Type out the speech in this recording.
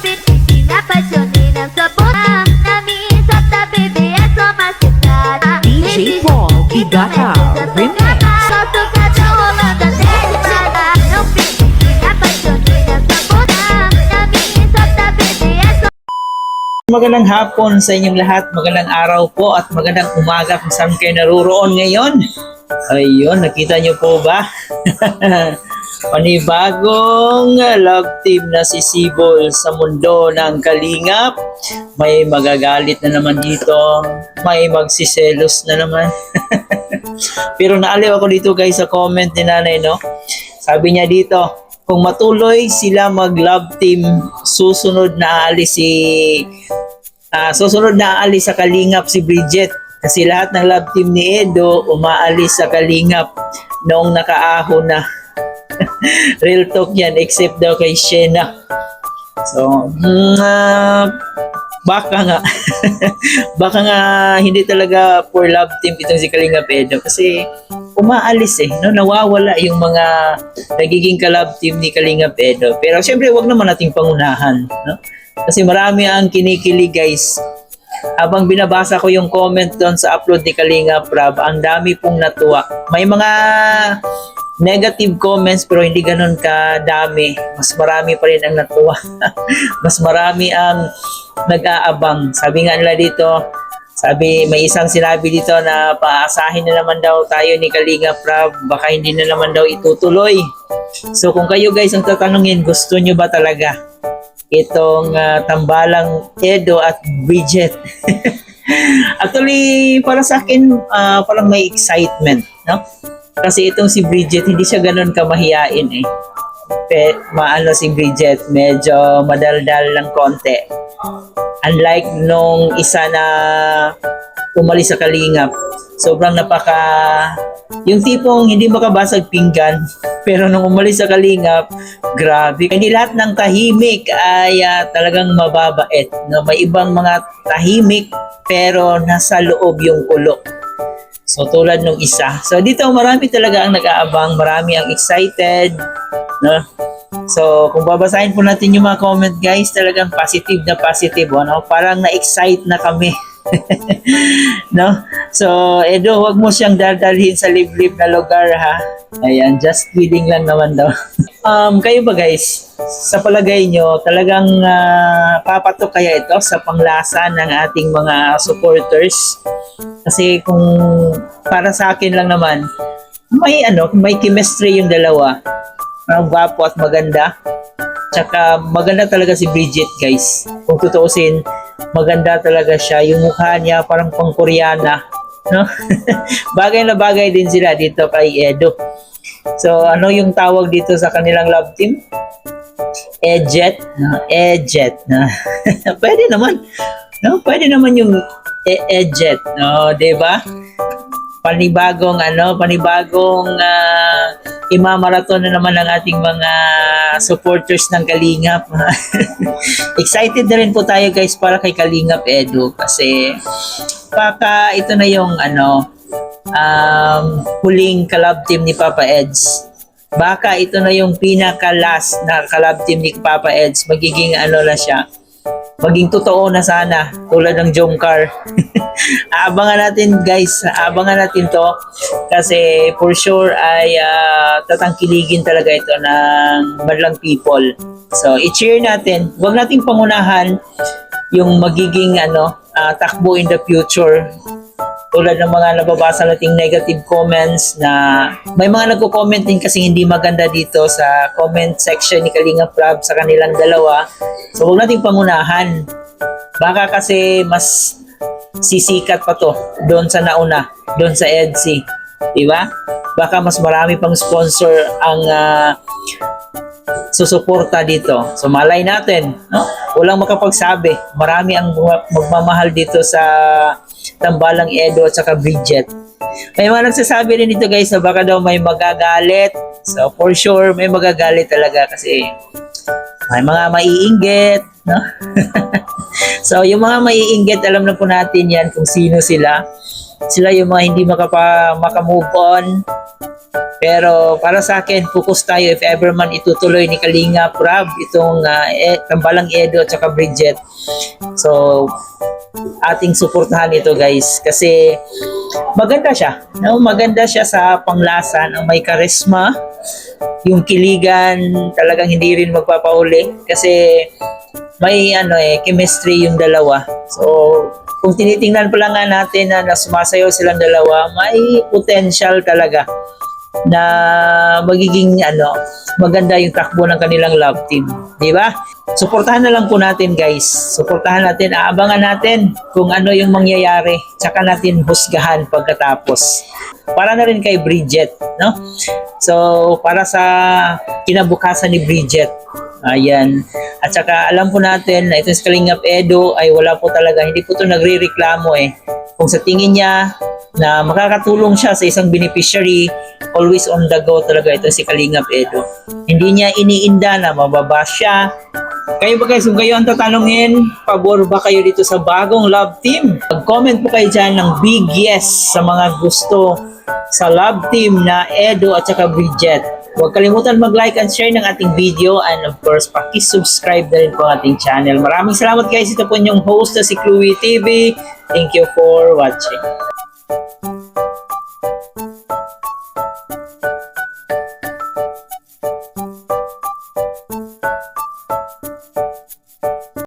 DJ Paul Higata Remix. Magandang hapon sa inyong lahat, magandang araw po at magandang umaga kung saan kayo naruroon ngayon. Ayun, nakita nyo po ba? Panibagong love team na si Sibol sa mundo ng Kalingap. May magagalit na naman dito, may magsiselos na naman. Pero naaliw ako dito guys sa comment ni nanay, no? Sabi niya dito, kung matuloy sila mag-love team, susunod na aalis sa Kalingap si Bridget. Kasi lahat ng love team ni Edo umaalis sa Kalingap noong nakaahon na. Real talk yan, except daw kay Shena. So, baka nga baka nga hindi talaga for love team itong si Kalingap Edo kasi umaalis no? Nawawala yung mga nagiging ka-love team ni Kalingap Edo. Pero syempre wag naman nating pangunahan, no? Kasi marami ang kinikilig guys. Habang binabasa ko yung comment doon sa upload ni Kalingap Rab, ang dami pong natuwa. May mga negative comments pero hindi ganun kadami. Mas marami pa rin ang natuwa. Mas marami ang nag-aabang. Sabi nga nila dito, may isang sinabi dito na paasahin na naman daw tayo ni Kalingap Rab, baka hindi na naman daw itutuloy. So kung kayo guys ang tatanungin, gusto nyo ba talaga itong tambalang Edo at Bridget? Actually, para sa akin, parang may excitement, no? Kasi itong si Bridget, hindi siya ganun kamahiyain eh. Maano si Bridget, medyo madaldal ng konti. Unlike nung isa na umalis sa Kalingap, sobrang yung tipong hindi makabasag pinggan, pero nung umalis sa Kalingap, grabe. Hindi lahat ng tahimik ay talagang mababait. No? May ibang mga tahimik, pero nasa loob yung kulok. So tulad nung isa. So dito marami talaga ang nag-aabang, marami ang excited, no? So kung babasahin po natin yung mga comment guys, talagang positive na positive, no? Parang na-excite na kami. No? So Edo, wag mo siyang dadalhin sa liblib na lugar ha. Ayan, just kidding lang naman daw. Kayo ba guys, sa palagay nyo, talagang papatok kaya ito sa panglasa ng ating mga supporters? Kasi kung para sa akin lang naman, may chemistry yung dalawa. Gwapo at maganda. Tsaka maganda talaga si Bridget guys. Kung tutuusin, maganda talaga siya. Yung mukha niya parang pang-Koreana, no? Bagay na bagay din sila dito kay Edo. So ano yung tawag dito sa kanilang love team? Ejet. Pwede naman. No, pwede naman yung Ejet, no, 'di ba? Panibagong imamaraton na naman ng ating mga supporters ng Kalingap. Excited na rin po tayo guys para kay Kalingap Edo kasi baka ito na yung huling kalab team ni Papa Eds. Baka ito na yung pinaka-last na kalab team ni Papa Eds. Magiging na siya. Maging totoo na sana tulad ng Jomcar. Abangan natin guys, abangan natin to kasi for sure ay tatangkiligin talaga ito ng madlang people. So i-cheer natin, huwag nating pangunahan yung magiging takbo in the future. Tulad ng mga nababasa nating negative comments na may mga nagko-comment din kasi hindi maganda dito sa comment section ni Kalingap Rab sa kanilang dalawa. So huwag nating pangunahan. Baka kasi mas sisikat pa to doon sa nauna, doon sa EDC. Diba? Baka mas marami pang sponsor ang susuporta dito. So malay natin, no? Walang makapagsabi. Marami ang magmamahal dito sa tambalang Edo at saka Bridget. May mga nagsasabi rin dito guys na baka daw may magagalit. So for sure may magagalit talaga kasi may mga maiinggit, no? So yung mga maiinggit, alam na po natin yan kung sino sila. Sila yung mga hindi makamove on. Pero para sa akin, focus tayo if ever man itutuloy ni Kalingap Rab itong Tambalang Edo at saka Bridget. So, ating suportahan ito guys kasi maganda siya. No? Maganda siya sa panglasan, may karisma, yung kiligan talagang hindi rin magpapauli kasi may chemistry yung dalawa. So, kung tinitingnan pa lang nga natin na sumasayaw silang dalawa, may potential talaga na magiging maganda yung takbo ng kanilang love team, di ba? Suportahan na lang po natin guys. Suportahan natin, aabangan natin kung ano yung mangyayari. Tsaka natin husgahan pagkatapos. Para na rin kay Bridget, no? So, para sa kinabukasan ni Bridget. Ayan. At saka alam po natin na itong si Kalingap Edo ay wala po talaga, hindi po ito nagre-reklamo Kung sa tingin niya na makakatulong siya sa isang beneficiary, always on the go talaga ito si Kalingap Edo. Hindi niya iniinda na mababa siya. Kayo ba guys, kung kayo ang tatanungin, pabor ba kayo dito sa bagong love team? Mag-comment po kayo dyan ng big yes sa mga gusto sa love team na Edo at saka Bridget. Huwag kalimutan mag-like and share ng ating video and of course, paki-subscribe na rin po ang ating channel. Maraming salamat guys. Ito po yung host na si Chloe TV. Thank you for watching.